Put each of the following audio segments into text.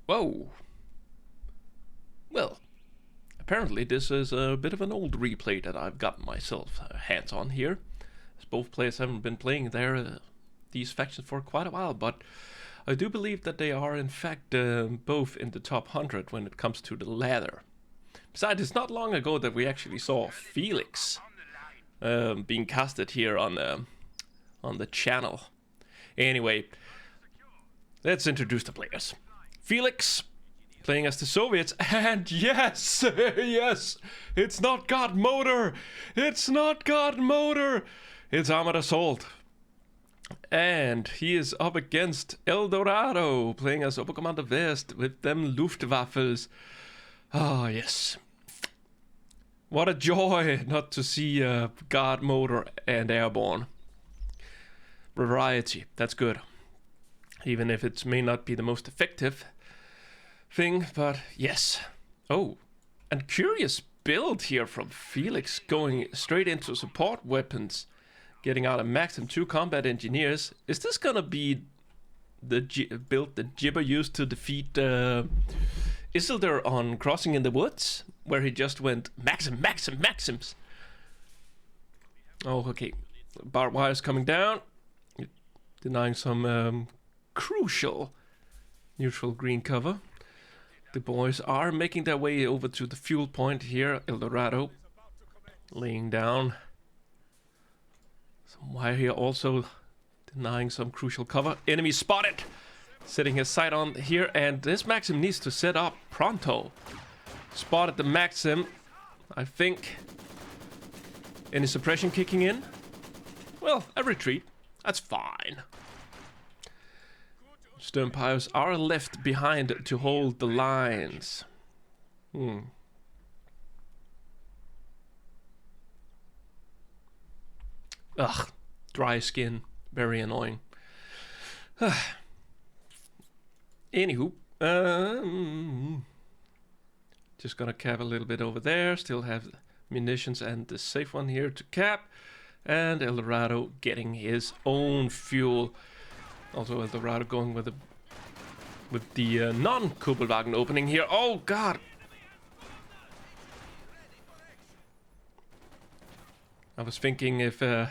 Whoa. Well, apparently this is a bit of an old replay that I've gotten myself hands on here, as both players haven't been playing these factions for quite a while, but I do believe that they are in fact both in the top 100 when it comes to the ladder. Besides, it's not long ago that we actually saw Felix being casted here on the channel. Anyway, let's introduce the players. Felix, playing as the Soviets, and yes, yes, it's not God Motor, it's not God Motor, it's Armored Assault. And he is up against El Dorado, playing as Oberkommando West with them Luftwaffles. Ah, yes. What a joy not to see God Motor and Airborne. Variety, that's good. Even if it may not be the most effective thing, but yes. Oh, and curious build here from Felix, going straight into support weapons, getting out a Maxim 2 combat engineers. Is this gonna be the build that Jibber used to defeat Isildur on Crossing in the Woods, where he just went Maxims? Oh, okay. Barbed wires coming down, denying some crucial neutral green cover. The boys are making their way over to the fuel point here. El Dorado laying down some wire here, also denying some crucial cover. Enemy spotted! Setting his sight on here, and this Maxim needs to set up pronto. Spotted the Maxim, I think. Any suppression kicking in? Well, a retreat. That's fine. Stern piles are left behind to hold the lines. Ugh, dry skin, very annoying. Anywho, just gonna cap a little bit over there. Still have munitions and the safe one here to cap. And El Dorado getting his own fuel. Also El Dorado going with the non-Kuppelwagen opening here. Oh god! I was thinking if El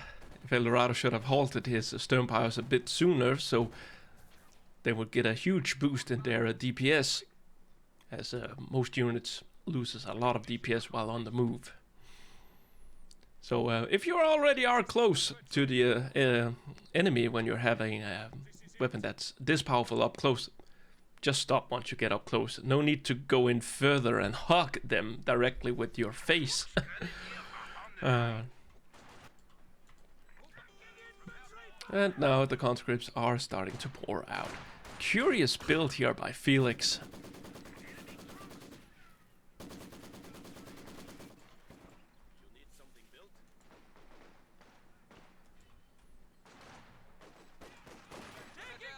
Dorado should have halted his stern piles a bit sooner, so they would get a huge boost in their DPS, as most units loses a lot of DPS while on the move. So if you already are close to the enemy when you're having a weapon that's this powerful up close, just stop once you get up close. No need to go in further and hug them directly with your face. And now the conscripts are starting to pour out. Curious build here by Felix.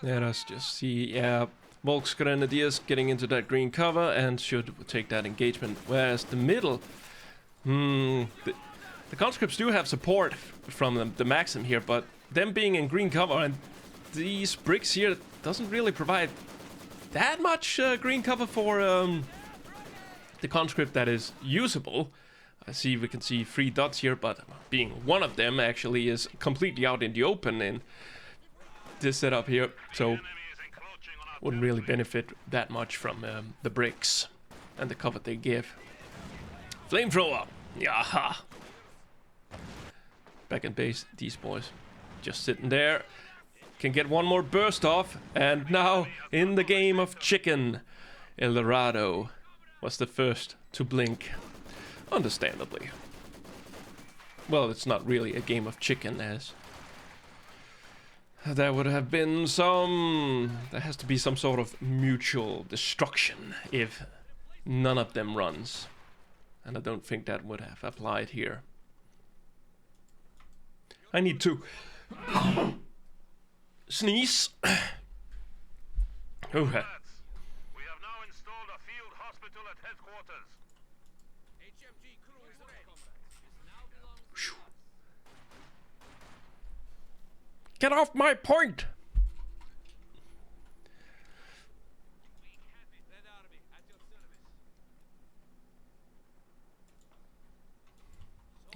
Let us just see, yeah, Volk's Grenadiers getting into that green cover and should take that engagement, whereas the middle, the conscripts do have support from the Maxim here, but them being in green cover and these bricks here doesn't really provide that much green cover for the conscript that is usable. I see we can see 3 dots here, but being one of them actually is completely out in the open in this setup here, so wouldn't really benefit that much from the bricks and the cover they give. Flamethrower! Yaha! Back in base, these boys just sitting there. Can get one more burst off, and now in the game of chicken, El Dorado was the first to blink. Understandably. Well, it's not really a game of chicken, as there would have been there has to be some sort of mutual destruction if none of them runs. And I don't think that would have applied here. I need to sneeze. Oh, We have now installed a field hospital at headquarters. HMG crew is ready. Get off my point!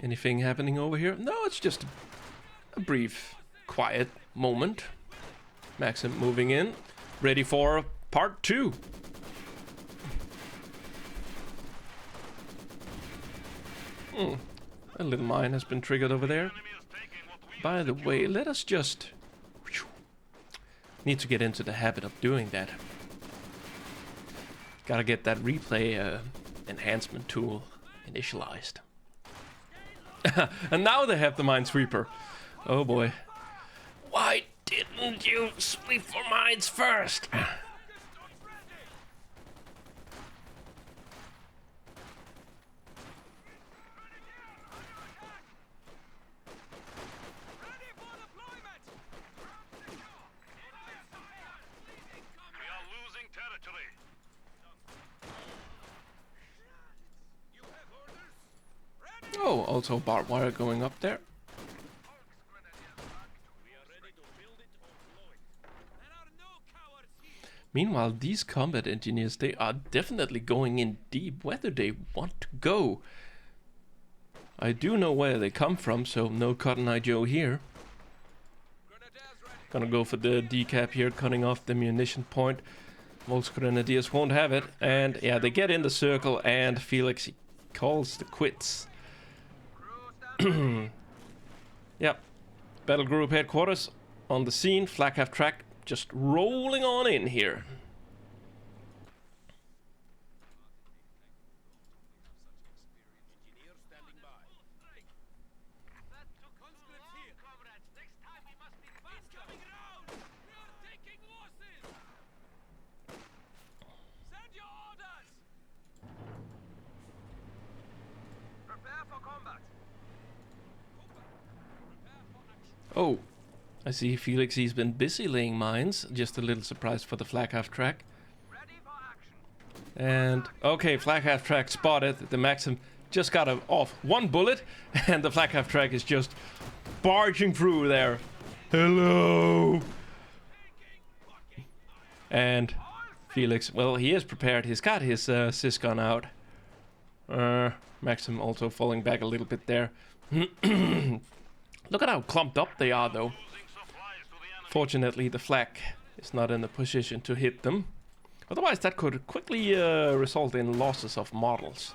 Anything happening over here? No, it's just a brief, quiet moment. Maxim moving in, ready for part 2. A little mine has been triggered over there. By the way, let us just... Need to get into the habit of doing that. Gotta get that replay enhancement tool initialized. And now they have the minesweeper. Oh boy. Why didn't you sweep for mines first? Oh, also barbed wire going up there. Meanwhile, these combat engineers, they are definitely going in deep. Whether they want to go. I do know where they come from, so no Cotton Eye Joe here. Gonna go for the decap here, cutting off the munition point. Most grenadiers won't have it. And yeah, they get in the circle and Felix calls the quits. Yep. Battle group headquarters on the scene. Flak half track just rolling on in here. Oh, I see Felix, he's been busy laying mines. Just a little surprise for the flak half track. And, okay, flak half track spotted. The Maxim just got off one bullet, and the flak half track is just barging through there. Hello! And Felix, well, he is prepared. He's got his sysgun out. Maxim also falling back a little bit there. Look at how clumped up they are, though. Fortunately, the flak is not in a position to hit them. Otherwise, that could quickly result in losses of models.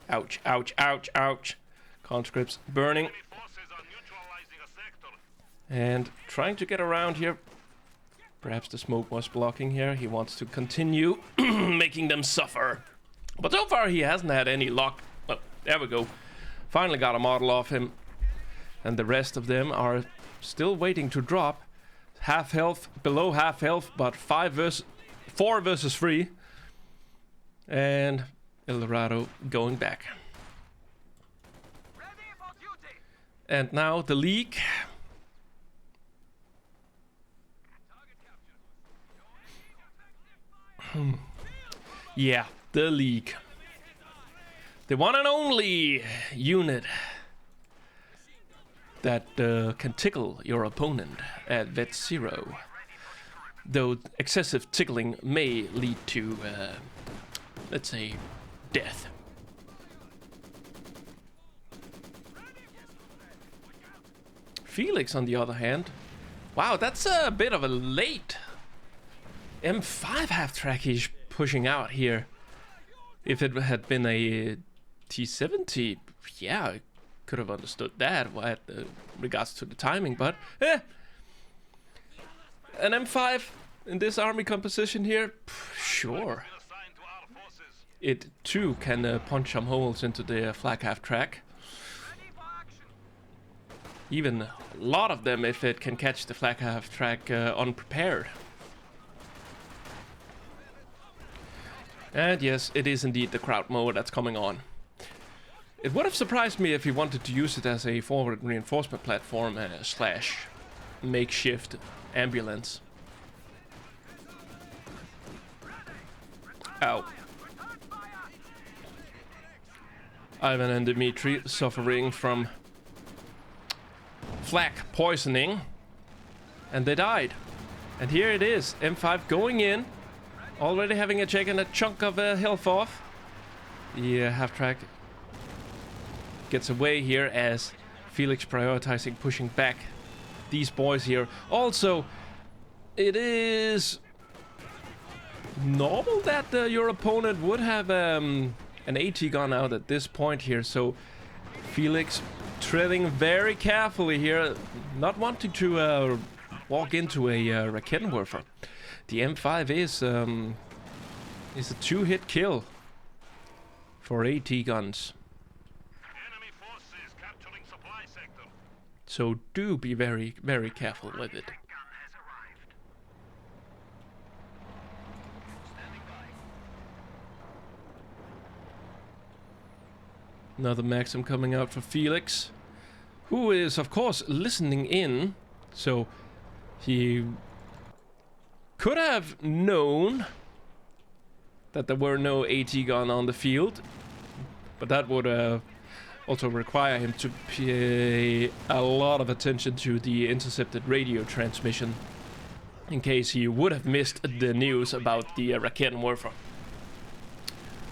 Ouch, ouch, ouch, ouch. Conscripts burning. And trying to get around here. Perhaps the smoke was blocking here. He wants to continue making them suffer. But so far, he hasn't had any luck. Oh, there we go. Finally got a model off him. And the rest of them are still waiting to drop. Half health, below half health, but 4 versus 3. And Dorado going back. And now the leak. Yeah, the leak. The one and only unit that can tickle your opponent at vet 0. Though excessive tickling may lead to, let's say, death. Felix, on the other hand, wow, that's a bit of a late M5 half-track he's pushing out here. If it had been a T70, yeah, I could have understood that with regards to the timing, but an M5 in this army composition here, sure. It too can punch some holes into the flak half track. Even a lot of them if it can catch the flak half track unprepared. And yes, it is indeed the crowd mower that's coming on. It would have surprised me if he wanted to use it as a forward reinforcement platform slash makeshift ambulance. Ow. Ivan and Dmitri suffering from flak poisoning. And they died. And here it is, M5 going in. Already having a chunk of health off. The half-track gets away here as Felix prioritizing pushing back these boys here. Also, it is normal that your opponent would have an AT gun out at this point here, so Felix treading very carefully here, not wanting to walk into a Raketenwerfer. The M5 is a two-hit kill for AT guns. Enemy forces capturing supply sector. So do be very, very careful with it. Another Maxim coming out for Felix, who is, of course, listening in. So he could have known that there were no AT gun on the field, but that would also require him to pay a lot of attention to the intercepted radio transmission in case he would have missed the news about the Raketenwerfer,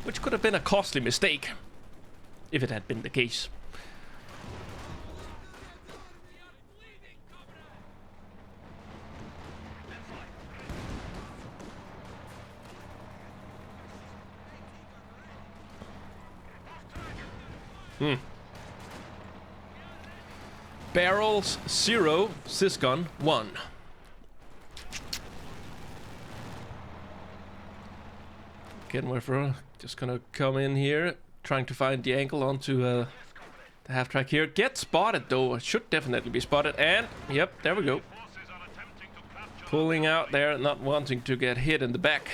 which could have been a costly mistake if it had been the case. Barrels 0, Sysgun 1. Raketenwerfer just gonna come in here, trying to find the angle onto the half-track here. Get spotted though, should definitely be spotted, and yep, there we go. Forces are attempting to capture. Pulling out there, not wanting to get hit in the back.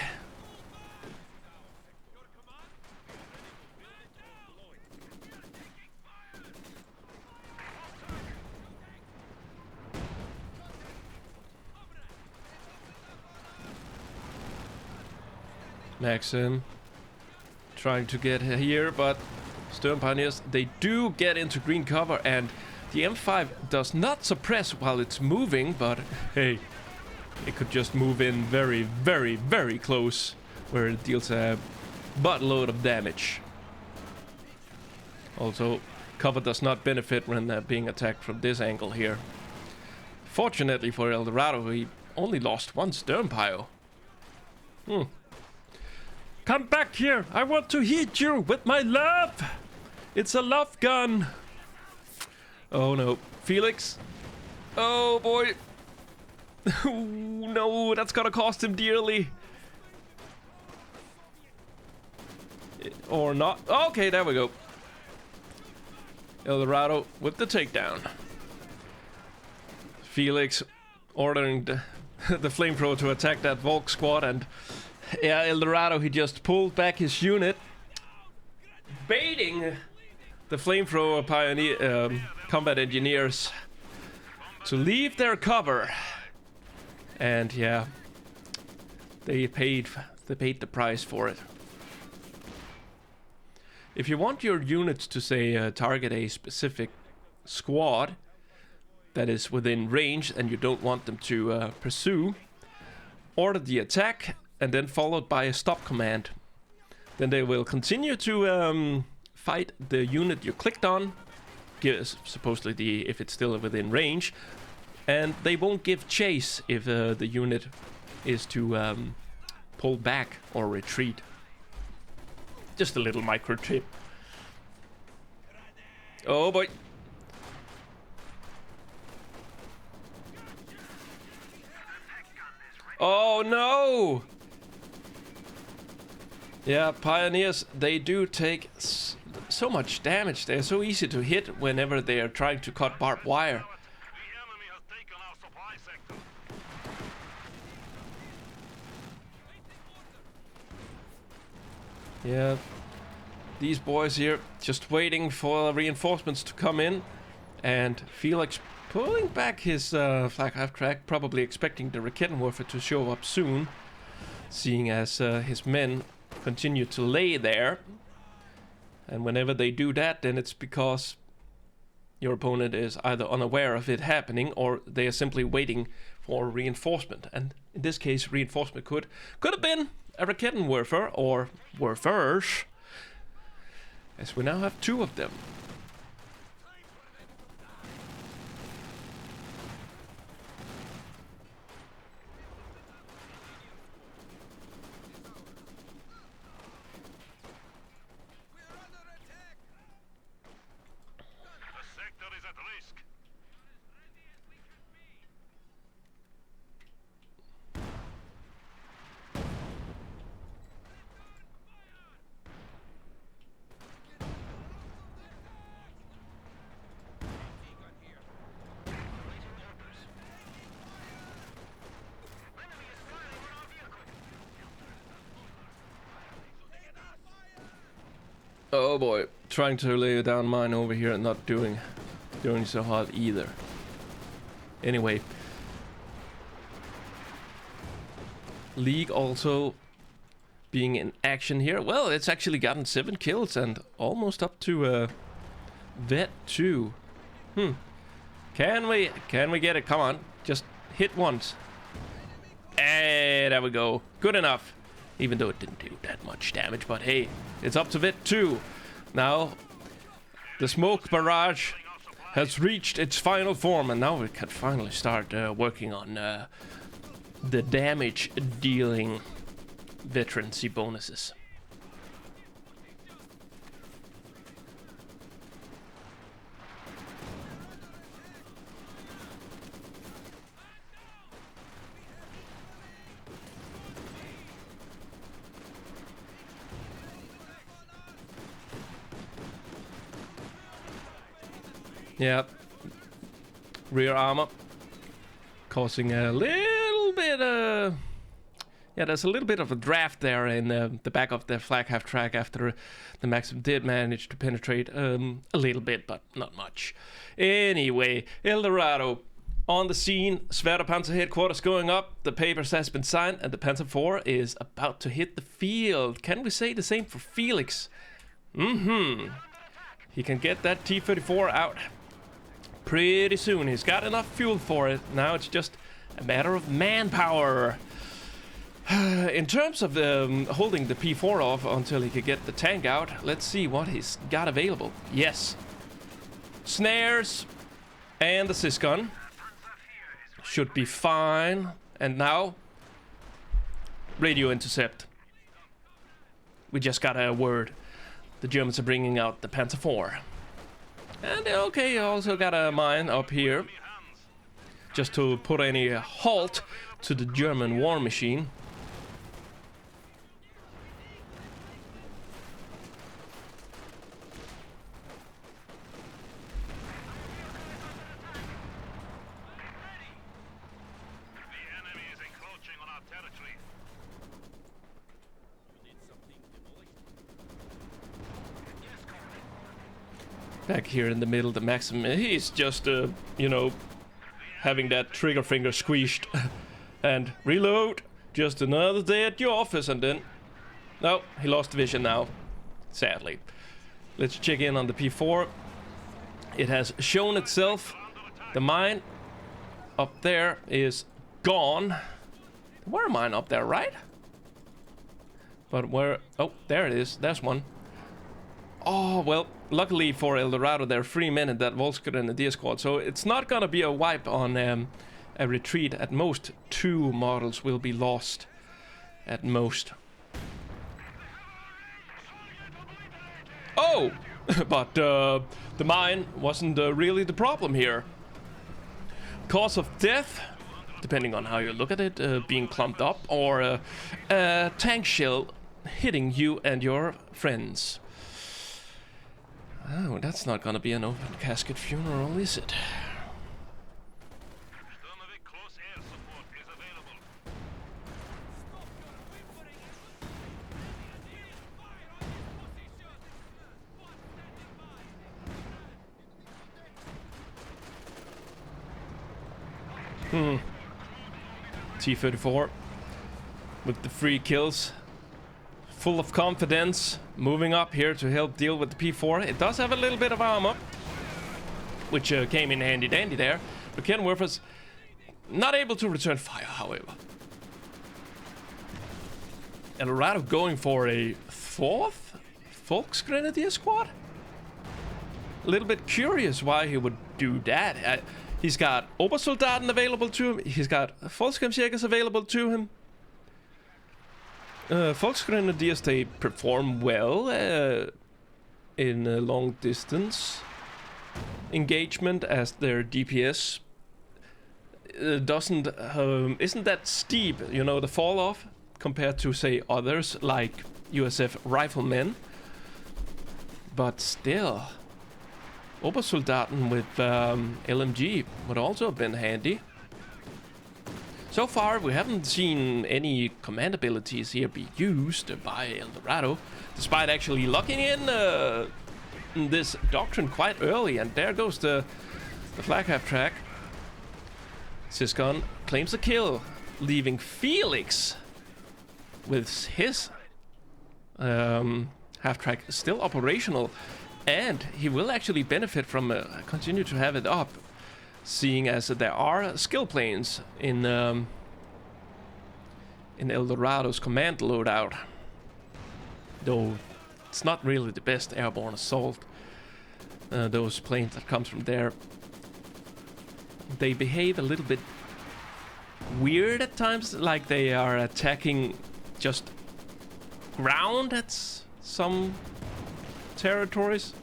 Maxim trying to get here, but Stern Pioneers, they do get into green cover, and the M5 does not suppress while it's moving, but hey, it could just move in very, very, very close, where it deals a buttload of damage. Also, cover does not benefit when being attacked from this angle here. Fortunately for El Dorado, he only lost one Stern Pio. Come back here! I want to hit you with my love! It's a love gun! Oh no. Felix? Oh boy! No, that's gonna cost him dearly. Or not. Okay, there we go. El Dorado with the takedown. Felix ordering the flamethrower to attack that Volk squad, and yeah, El Dorado, he just pulled back his unit, baiting the flamethrower pioneer combat engineers to leave their cover. And yeah, they paid the price for it. If you want your units to say target a specific squad that is within range and you don't want them to pursue, order the attack and then followed by a stop command. Then they will continue to fight the unit you clicked on, supposedly if it's still within range, and they won't give chase if the unit is to pull back or retreat. Just a little micro tip. Oh boy. Oh no! Yeah, Pioneers, they do take so much damage. They're so easy to hit whenever they are trying to cut barbed wire. The enemy has taken our supply sector. Yeah, these boys here just waiting for reinforcements to come in, and Felix pulling back his flag half-track, probably expecting the Raketenwerfer to show up soon, seeing as his men continue to lay there. And whenever they do that, then it's because your opponent is either unaware of it happening or they are simply waiting for reinforcement. And in this case, reinforcement could have been a Raketenwerfer or Werfers. as we now have 2 of them. The sector is at risk. Oh boy, trying to lay down mine over here and not doing so hard either. Anyway, League also being in action here. Well, it's actually gotten 7 kills and almost up to Vet 2. Can we get it? Come on, just hit once. Hey, there we go. Good enough. Even though it didn't do that much damage, but hey, it's up to Vet 2. Now, the smoke barrage has reached its final form, and now we can finally start working on the damage-dealing veterancy bonuses. Yeah, rear armor causing a little bit yeah, there's a little bit of a draft there in the back of the flag half track after the Maxim did manage to penetrate a little bit, but not much. Anyway, El Dorado on the scene, Sverre Panzer headquarters going up, the papers has been signed, and the Panzer IV is about to hit the field. Can we say the same for Felix? He can get that T-34 out pretty soon. He's got enough fuel for it. Now it's just a matter of manpower. In terms of holding the P4 off until he could get the tank out, let's see what he's got available. Yes. Snares and the sysgun should be fine. And now, radio intercept. We just got a word. The Germans are bringing out the Panzer IV. And okay, also got a mine up here, just to put any halt to the German war machine. The enemy is encroaching on our territory. Back here in the middle, the Maxim, he's just, you know, having that trigger finger squeezed. And reload, just another day at your office, and then... No, he lost vision now, sadly. Let's check in on the P4. It has shown itself. The mine up there is gone. There were a mine up there, right? But where... Oh, there it is. There's one. Oh, well, luckily for El Dorado, there are 3 men in that Volsker Grenadier squad, so it's not gonna be a wipe on a retreat. At most, 2 models will be lost. At most. Oh! But the mine wasn't really the problem here. Cause of death, depending on how you look at it, being clumped up, or a tank shell hitting you and your friends. Oh, that's not gonna be an open casket funeral, is it? Sturmovik close air support is available. T-34 with the 3 kills. Full of confidence, moving up here to help deal with the P4. It does have a little bit of armor, which came in handy dandy there. But Kenworth's not able to return fire, however. El Dorado going for a 4th Felix Grenadier Squad. A little bit curious why he would do that. He's got Obersoldaten available to him. He's got Volkskampfjägers available to him. Volksgrenadiers, they perform well in a long distance engagement as their DPS doesn't isn't that steep, you know, the fall off compared to say others like USF riflemen. But still, Obersoldaten with LMG would also have been handy. So far, we haven't seen any command abilities here be used by El Dorado, despite actually locking in this doctrine quite early. And there goes the flag half-track. Syscon claims a kill, leaving Felix with his half-track still operational. And he will actually benefit from continue to have it up, seeing as there are skill planes in El Dorado's command loadout. Though it's not really the best airborne assault. Those planes that comes from there, they behave a little bit weird at times, like they are attacking just ground at some territories.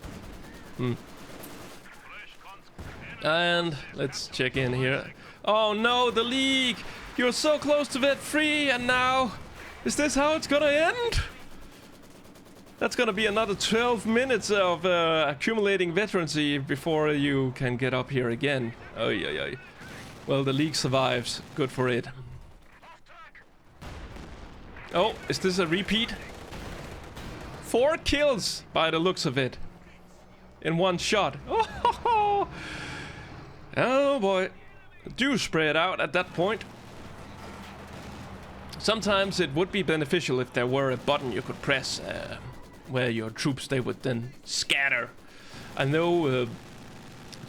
And let's check in here. Oh no, the League! You're so close to vet free, and now is this how it's gonna end? That's gonna be another 12 minutes of accumulating veterancy before you can get up here again. Oh yeah. Well, the League survives. Good for it. Oh, is this a repeat? 4 kills by the looks of it in one shot. Oh boy. Do spread out at that point. Sometimes it would be beneficial if there were a button you could press where your troops, they would then scatter. I know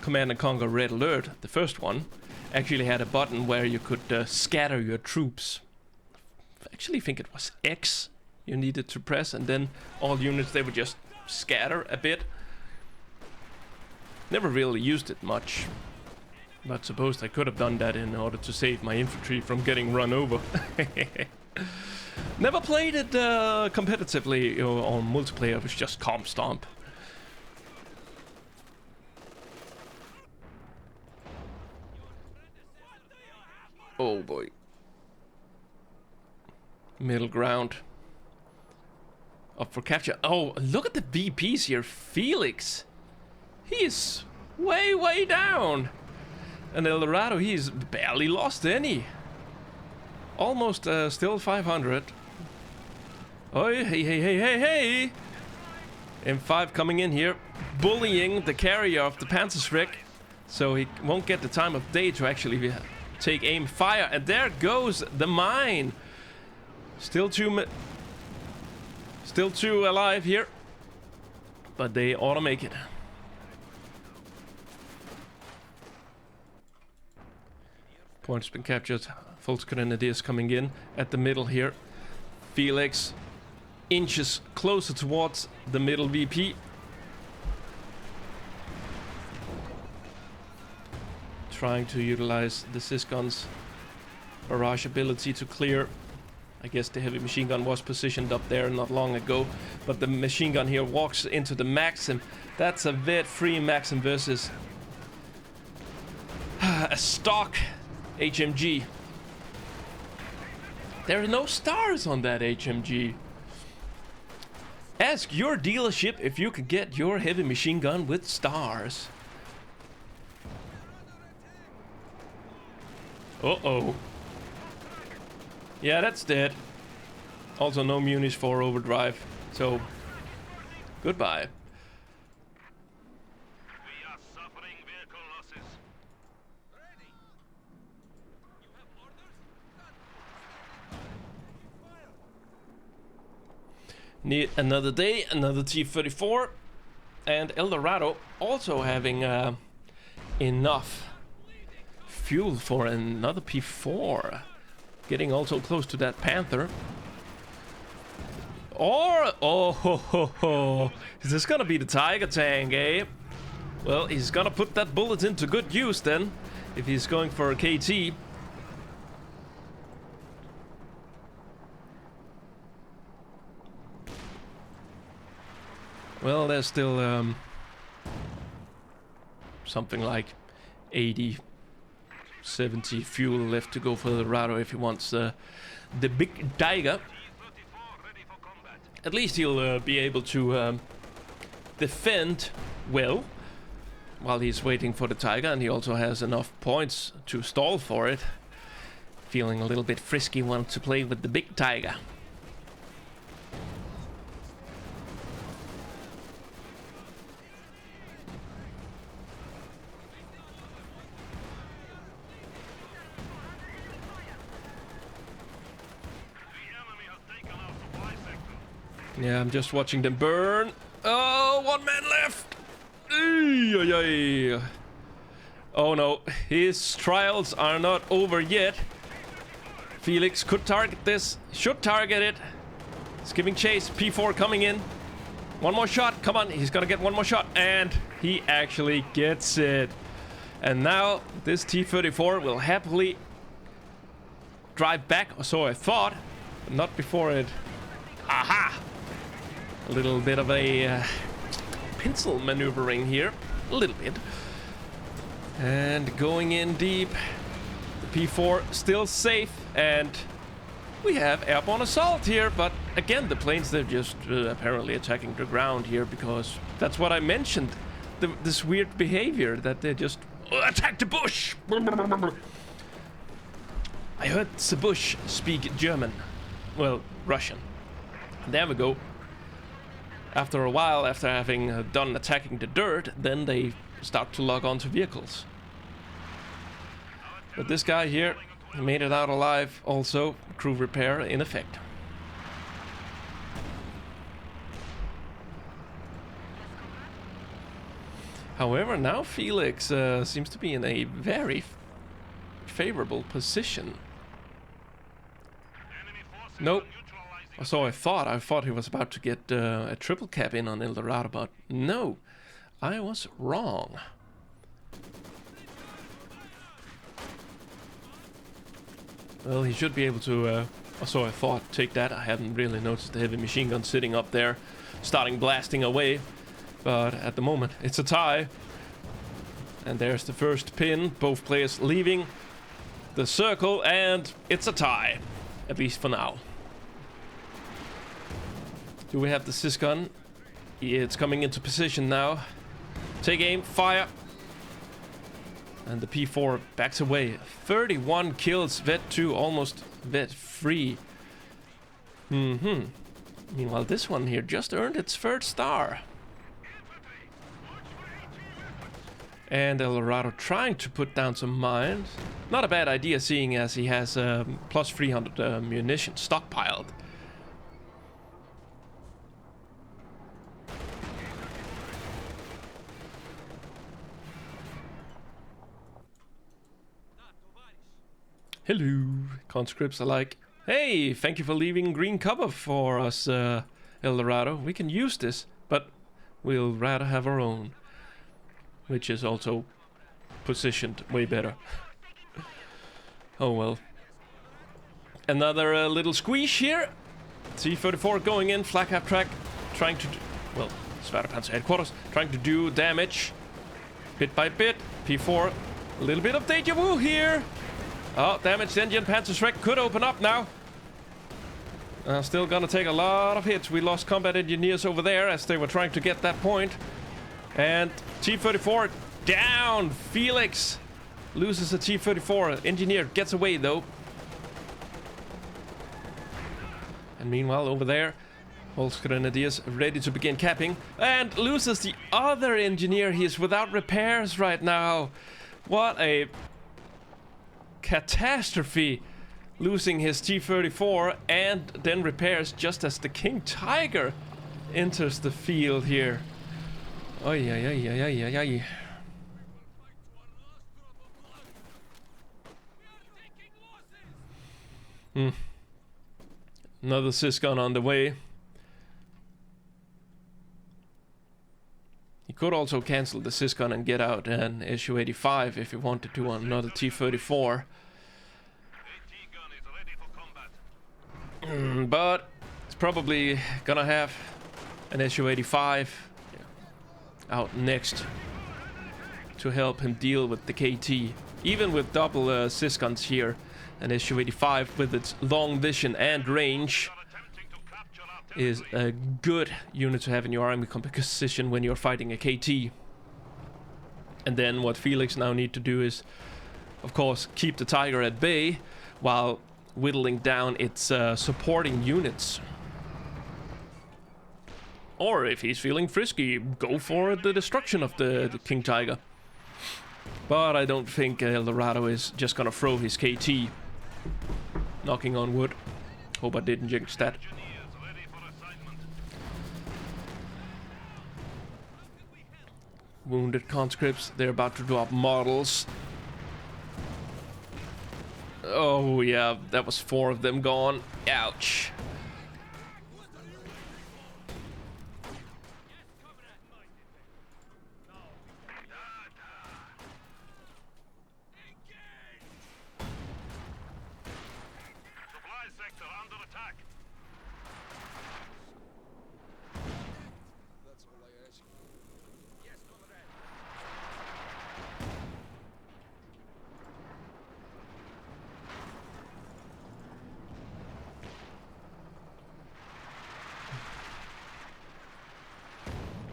Command & Conquer Red Alert, the first one, actually had a button where you could scatter your troops. I actually think it was X you needed to press, and then all units, they would just scatter a bit. Never really used it much, but suppose I could have done that in order to save my infantry from getting run over. Never played it competitively or on multiplayer. It was just comp stomp. Oh boy. Middle ground. Up for capture. Oh, look at the VPs here. Felix. He's way down. And El Dorado, he's barely lost any. Almost still 500. Oh, hey. M5 coming in here, bullying the carrier of the Panzerschreck, so he won't get the time of day to actually take aim fire. And there goes the mine. Still two alive here, but they ought to make it. Point's been captured. Volksgrenadiers coming in at the middle here. Felix inches closer towards the middle VP. Trying to utilize the Syscon's barrage ability to clear. I guess the heavy machine gun was positioned up there not long ago, but the machine gun here walks into the Maxim. That's a vet-free Maxim versus a stock HMG. There are no stars on that HMG. Ask your dealership if you could get your heavy machine gun with stars. Uh-oh. Yeah, that's dead. Also no munis for overdrive, so goodbye. We are suffering vehicle losses. Need another day, another T-34, and El Dorado also having enough fuel for another P4. Getting also close to that Panther. Or, oh ho ho ho, is this gonna be the Tiger tank, eh? Well, he's gonna put that bullet into good use then, if he's going for a KT. Well, there's still something like 80, 70 fuel left to go for the Dorado if he wants the big Tiger. At least he'll be able to defend well while he's waiting for the Tiger, and he also has enough points to stall for it. Feeling a little bit frisky, want to play with the big Tiger. Yeah, I'm just watching them burn. Oh, one man left. Oh no, his trials are not over yet. Felix could target this, should target it. He's giving chase, P4 coming in. One more shot, come on, he's gonna get one more shot. And he actually gets it. And now this T-34 will happily drive back, or so I thought, but not before it. Aha! A little bit of a pencil maneuvering here, a little bit. And going in deep. The P4 still safe, and we have airborne assault here. But again, the planes, they're just apparently attacking the ground here, because that's what I mentioned. This weird behavior that they just attack the bush. I heard the bush speak German. Well, Russian. There we go. After a while, after having done attacking the dirt, then they start to log onto vehicles. But this guy here, he made it out alive also. Crew repair in effect. However, now Felix seems to be in a very favorable position. Nope. So I thought he was about to get a triple cap in on El Dorado, but no, I was wrong. Well, he should be able to, so I thought, take that. I haven't really noticed the heavy machine gun sitting up there, starting blasting away. But at the moment, it's a tie. And there's the first pin, both players leaving the circle, and it's a tie, at least for now. Do we have the sys gun? Yeah, it's coming into position now. Take aim, fire. And the P4 backs away. 31 kills, Vet 2 almost Vet free. Meanwhile, this one here just earned its third star. And El Dorado trying to put down some mines. Not a bad idea, seeing as he has plus 300 munition stockpiled. Hello, conscripts alike. Hey, thank you for leaving green cover for us, El Dorado. We can use this, but we'll rather have our own, which is also positioned way better. Oh well. Another little squeeze here. T-34 going in, flak half track, trying to, well, Sverdpanzer headquarters, trying to do damage, bit by bit. P4, a little bit of deja vu here. Oh, damaged engine, Panzerschreck could open up now. Still gonna take a lot of hits. We lost combat engineers over there as they were trying to get that point. And T-34 down. Felix loses a T-34. Engineer gets away though. And meanwhile over there, Holst Grenadiers ready to begin capping. And loses the other engineer. He is without repairs right now. What a catastrophe, losing his T-34 and then repairs just as the King Tiger enters the field here. Ay, ay, ay, ay, ay, ay, ay. Another sys gun on the way. You could also cancel the Syscon and get out an Su-85 if you wanted to on another T-34. But it's probably gonna have an Su-85 out next to help him deal with the KT. Even with double Syscons here, an Su-85 with its long vision and range is a good unit to have in your army composition when you're fighting a KT. And then what Felix now need to do is, of course, keep the Tiger at bay while whittling down its supporting units. Or if he's feeling frisky, go for the destruction of the King Tiger. But I don't think Dorado is just gonna throw his KT. Knocking on wood. Hope I didn't jinx that. Wounded conscripts, they're about to drop models. Oh yeah, that was 4 of them gone. Ouch.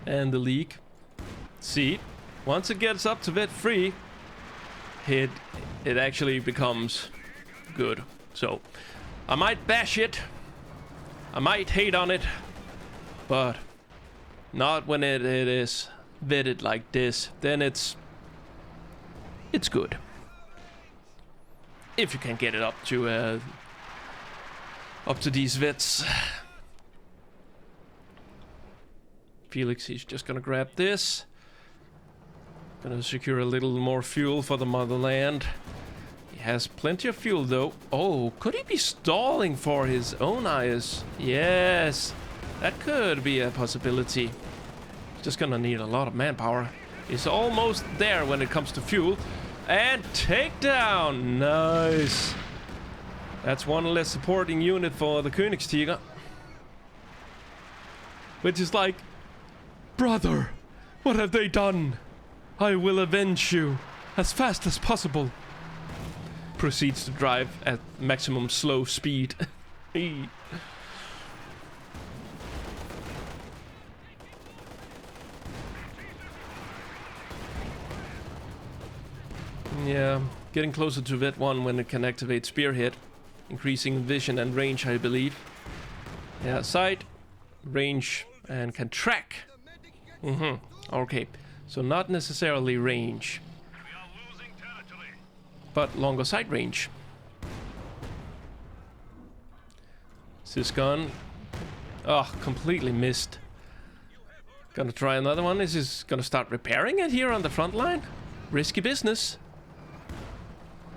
And the leak. See, once it gets up to bit free, it actually becomes good. So I might bash it, I might hate on it, but not when it is vetted like this. Then it's good. If you can get it up to these vets. Felix, he's just gonna grab this. Gonna secure a little more fuel for the motherland. He has plenty of fuel though. Oh, could he be stalling for his own eyes? Yes, that could be a possibility. He's just gonna need a lot of manpower. He's almost there when it comes to fuel. And takedown! Nice. That's one less supporting unit for the Königstiger. Which is like, brother, what have they done? I will avenge you as fast as possible. Proceeds to drive at maximum slow speed. Yeah, getting closer to Vet 1 when it can activate Spearhead. Increasing vision and range, I believe. Yeah, sight, range, and can track. Okay, so not necessarily range, but longer sight range. Syscon. Oh, completely missed. Gonna try another one. Is this gonna start repairing it here on the front line? Risky business.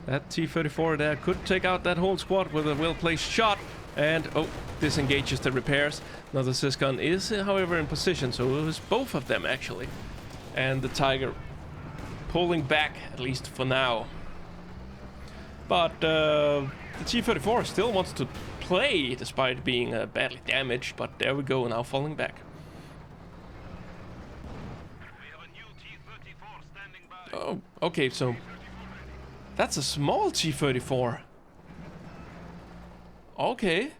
That T-34 there could take out that whole squad with a well-placed shot. And, oh, disengages the repairs. Another Syscon is, however, in position, so it was both of them, actually. And the Tiger pulling back, at least for now. But the T-34 still wants to play, despite being badly damaged. But there we go, now falling back. We have a new T-34 standing by. Oh, okay, so that's a small T-34. Okay.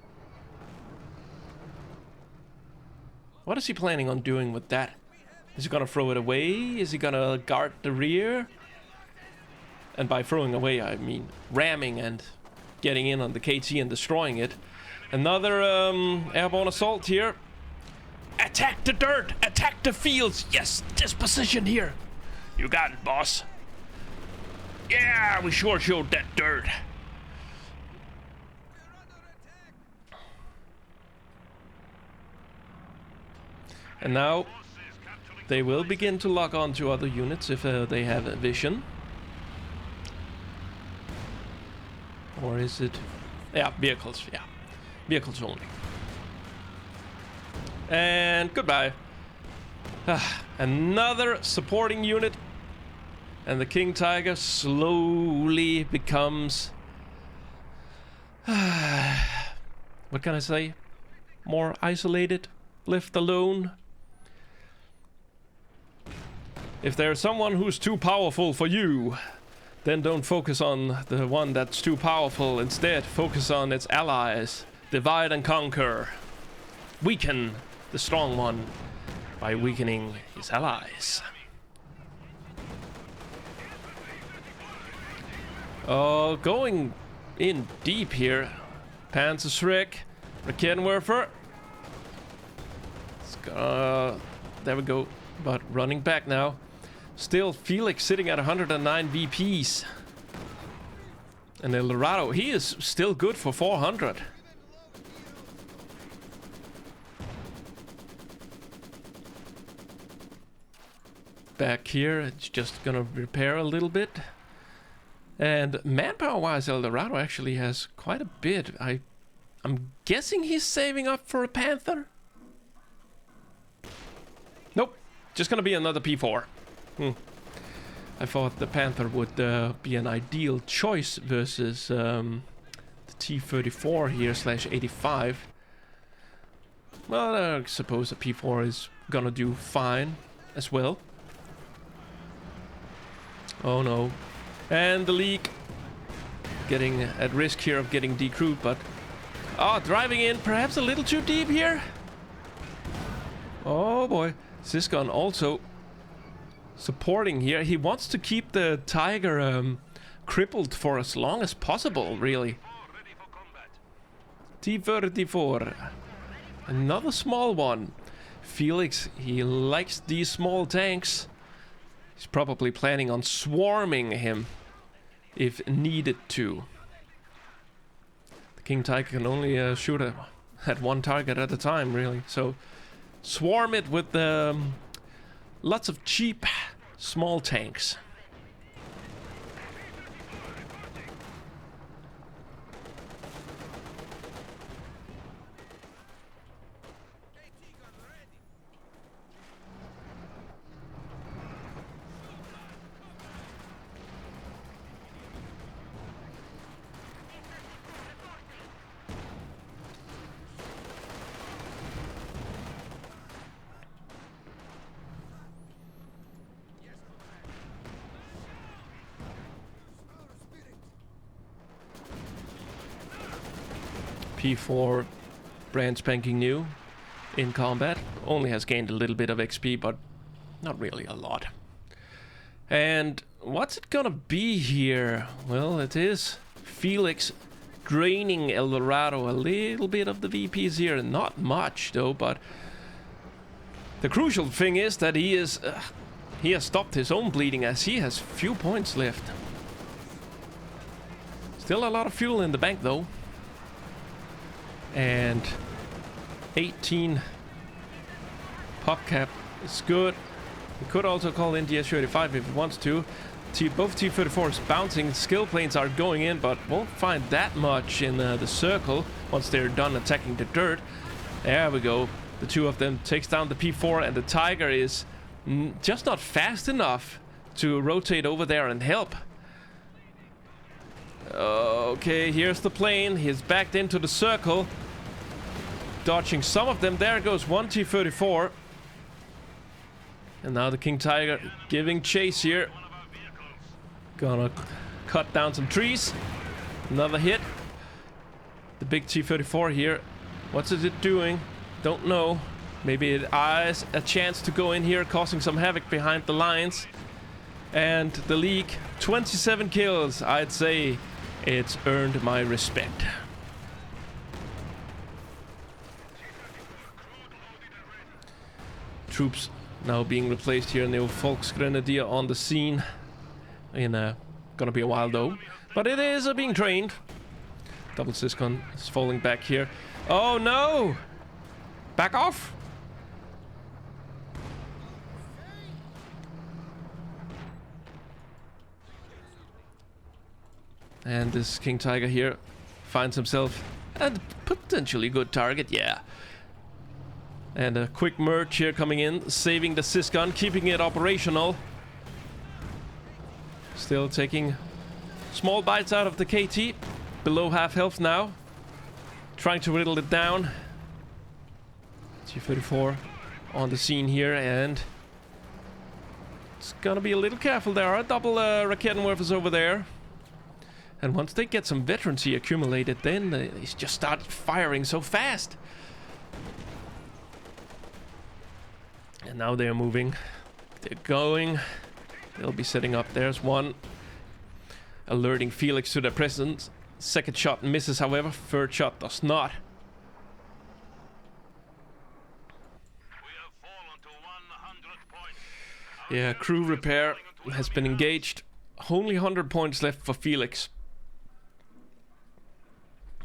What is he planning on doing with that? Is he gonna throw it away? Is he gonna guard the rear? And by throwing away, I mean ramming and getting in on the KT and destroying it. Another airborne assault here. Attack the dirt! Attack the fields! Yes, this position here. You got it, boss. Yeah, we sure showed that dirt. And now they will begin to lock on to other units if they have a vision. Or is it... yeah, vehicles, yeah. Vehicles only. And goodbye. Another supporting unit. And the King Tiger slowly becomes... what can I say? More isolated, left alone. If there's someone who's too powerful for you, then don't focus on the one that's too powerful. Instead, focus on its allies. Divide and conquer. Weaken the strong one by weakening his allies. Oh, going in deep here. Panzerschreck, Raketenwerfer. There we go. But running back now. Still Felix sitting at 109 VPs. And El Dorado, he is still good for 400. Back here, it's just gonna repair a little bit. And manpower-wise, El Dorado actually has quite a bit. I'm guessing he's saving up for a Panther? Nope, just gonna be another P4. I thought the Panther would be an ideal choice versus the T-34 here /85. Well, I suppose the P4 is gonna do fine as well. Oh no. And the leak getting at risk here of getting decrewed, but... Oh, driving in perhaps a little too deep here. Oh boy. Siscon also supporting here. He wants to keep the Tiger crippled for as long as possible, really. T-34. Another small one. Felix, he likes these small tanks. He's probably planning on swarming him if needed to. The King Tiger can only shoot at one target at a time, really. So swarm it with lots of cheap small tanks. P4, brand spanking new in combat. Only has gained a little bit of XP, but not really a lot. And what's it gonna be here? Well, it is Felix draining El Dorado a little bit of the VPs here. Not much though, but the crucial thing is that he has stopped his own bleeding as he has few points left. Still a lot of fuel in the bank though. And 18 pop cap is good. He could also call in DS-35 if he wants to. Both T-34s bouncing skill planes are going in, but won't find that much in the circle once they're done attacking the dirt. There we go. The two of them takes down the P4, and the Tiger is just not fast enough to rotate over there and help. Okay, here's the plane. He's backed into the circle. Dodging some of them. There goes one T-34. And now the King Tiger giving chase here. Gonna cut down some trees. Another hit. The big T-34 here. What's it doing? Don't know. Maybe it has a chance to go in here, causing some havoc behind the lines. And the leak, 27 kills. I'd say it's earned my respect. Troops now being replaced here. New Volksgrenadier on the scene. Gonna be a while though, but it is being trained. Double Siscon is falling back here. Oh no! Back off! And this King Tiger here finds himself a potentially good target, yeah. And a quick merge here coming in, saving the sys gun, keeping it operational. Still taking small bites out of the KT. Below half health now. Trying to whittle it down. T-34 on the scene here, and it's gonna be a little careful. There are double Raketenwerfers over there. And once they get some veterancy accumulated, then they just start firing so fast. And now they're moving. They're going. They'll be setting up. There's one. Alerting Felix to their presence. Second shot misses, however. Third shot does not. Yeah, crew repair has been engaged. Only 100 points left for Felix.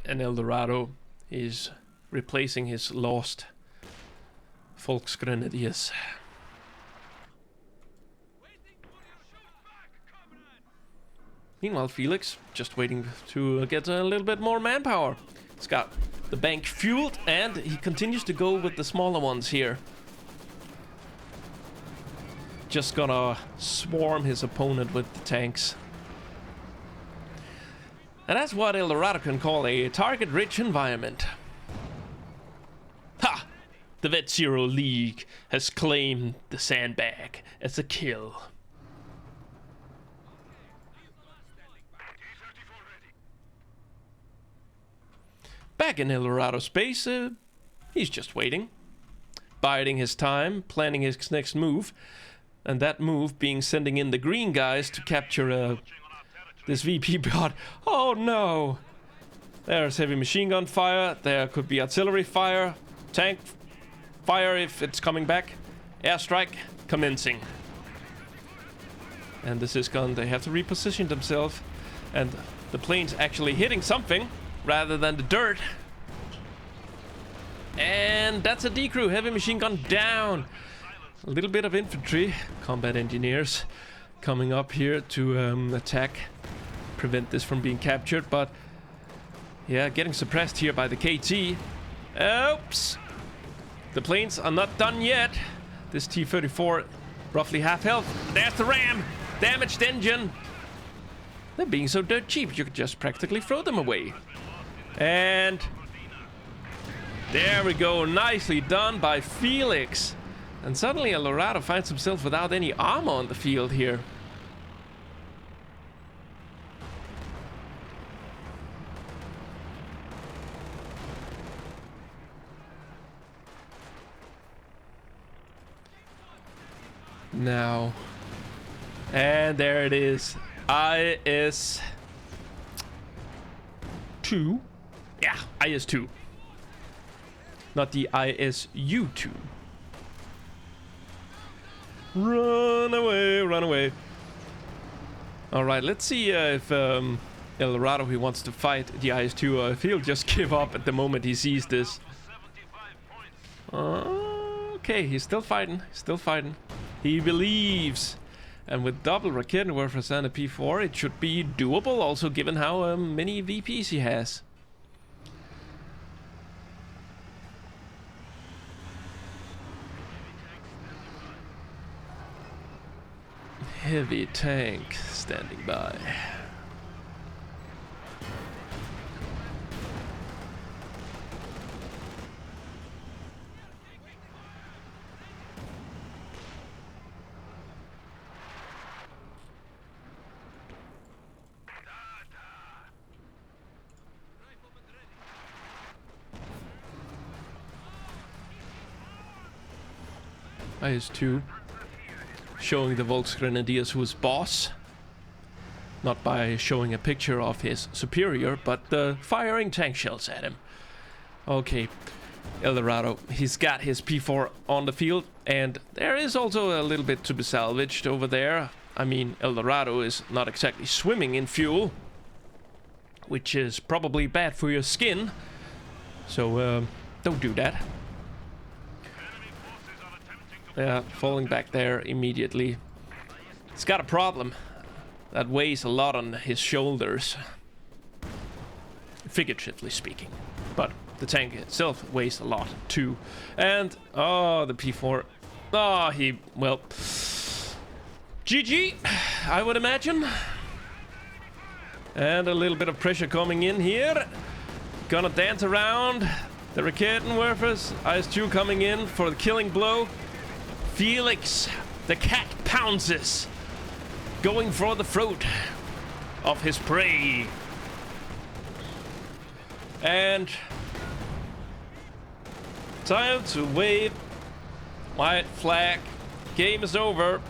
And El Dorado is replacing his lost Volksgrenadiers. Meanwhile, Felix just waiting to get a little bit more manpower. He's got the bank fueled, and he continues to go with the smaller ones here. Just gonna swarm his opponent with the tanks. And that's what El Dorado can call a target-rich environment. Ha! The Vet Zero League has claimed the sandbag as a kill. Back in El Dorado space, he's just waiting. Biding his time, planning his next move. And that move being sending in the green guys to capture this VP bot. Oh no! There's heavy machine gun fire. There could be artillery fire. Tank fire if it's coming back. Airstrike commencing. And the sysgun, they have to reposition themselves. And the plane's actually hitting something rather than the dirt. And that's a decrew. Heavy machine gun down. A little bit of infantry, combat engineers, coming up here to attack, prevent this from being captured. But yeah, getting suppressed here by the KT. Oops! The planes are not done yet. This T-34, roughly half health. There's the ram! Damaged engine! They're being so dirt cheap, you could just practically throw them away. And there we go, nicely done by Felix. And suddenly El Dorado finds himself without any armor on the field here. Now, and there it is. IS-2. Yeah, IS-2. Not the ISU-2. Run away, run away. Alright, let's see if El Dorado, he wants to fight the IS-2, or if he'll just give up at the moment he sees this. Okay, he's still fighting, still fighting. He believes. And with double Raketenwerfers and a P4, it should be doable, also given how many VPs he has. Heavy tank standing by. IS-2 showing the Volksgrenadiers who's boss. Not by showing a picture of his superior, but firing tank shells at him. Okay, El Dorado, he's got his P4 on the field, and there is also a little bit to be salvaged over there. I mean, El Dorado is not exactly swimming in fuel, which is probably bad for your skin. So, don't do that. Yeah, falling back there immediately. He's got a problem that weighs a lot on his shoulders, figuratively speaking. But the tank itself weighs a lot too. And, oh, the P4. Oh, he, well, GG, I would imagine. And a little bit of pressure coming in here. Gonna dance around. The Raketenwerfers. IS-2 coming in for the killing blow. Felix, the cat, pounces. Going for the throat of his prey. And time to wave white flag. Game is over.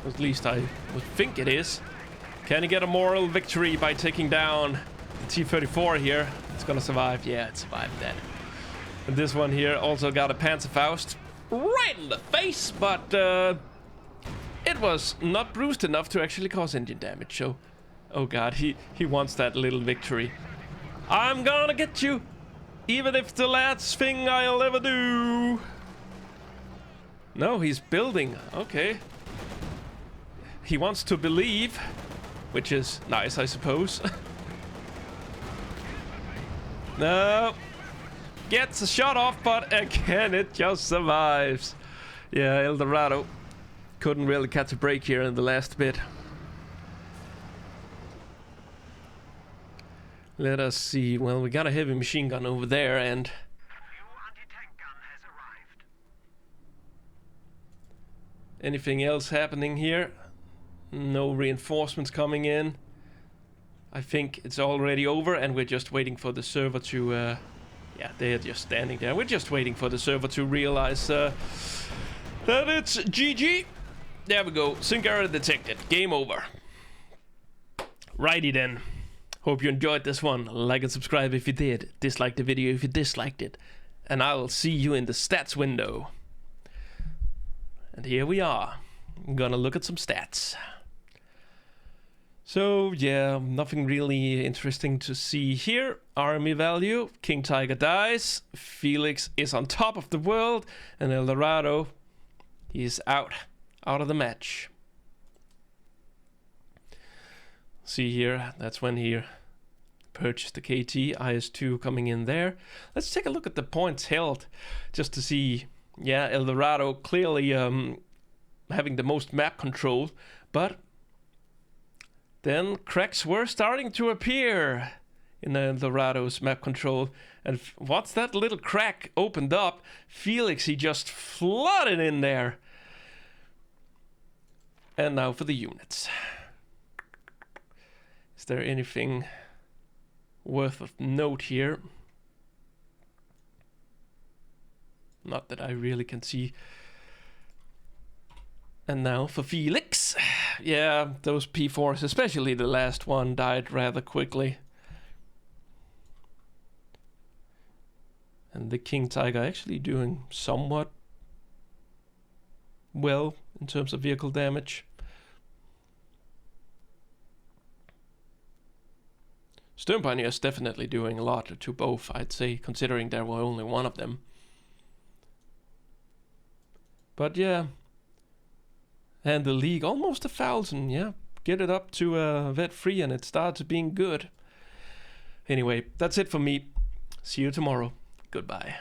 At least I would think it is. Can he get a moral victory by taking down the T-34 here? It's gonna survive. Yeah, it survived that. And this one here also got a Panzerfaust right in the face, but it was not bruised enough to actually cause engine damage. So, oh god, he wants that little victory. I'm gonna get you, even if it's the last thing I'll ever do. No, he's building. Okay. He wants to believe, which is nice, I suppose. No. Gets a shot off, but again, it just survives. Yeah, El Dorado couldn't really catch a break here in the last bit. Let us see. Well, we got a heavy machine gun over there, and New anti-tank gun has arrived. anything else happening here? No reinforcements coming in. I think it's already over, and we're just waiting for the server to... yeah, they're just standing there. We're just waiting for the server to realize that it's GG. There we go. Sync error detected. Game over. Righty then. Hope you enjoyed this one. Like and subscribe if you did. Dislike the video if you disliked it. And I'll see you in the stats window. And here we are. I'm gonna look at some stats. So, yeah, nothing really interesting to see here. Army value, King Tiger dies, Felix is on top of the world, and El Dorado, he's out of the match. See here, that's when he purchased the KT, IS-2 coming in there. Let's take a look at the points held, just to see, yeah, El Dorado clearly having the most map control, but then cracks were starting to appear in El Dorado's map control. And once that little crack opened up, Felix, he just flooded in there. And now for the units. Is there anything worth of note here? Not that I really can see. And now for Felix. Yeah, those P4s, especially the last one, died rather quickly. And the King Tiger actually doing somewhat well in terms of vehicle damage. Stern Pioneer is definitely doing a lot to both, I'd say, considering there were only one of them. But yeah. And the League, almost 1,000, yeah. Get it up to vet 3 and it starts being good. Anyway, that's it for me. See you tomorrow. Goodbye.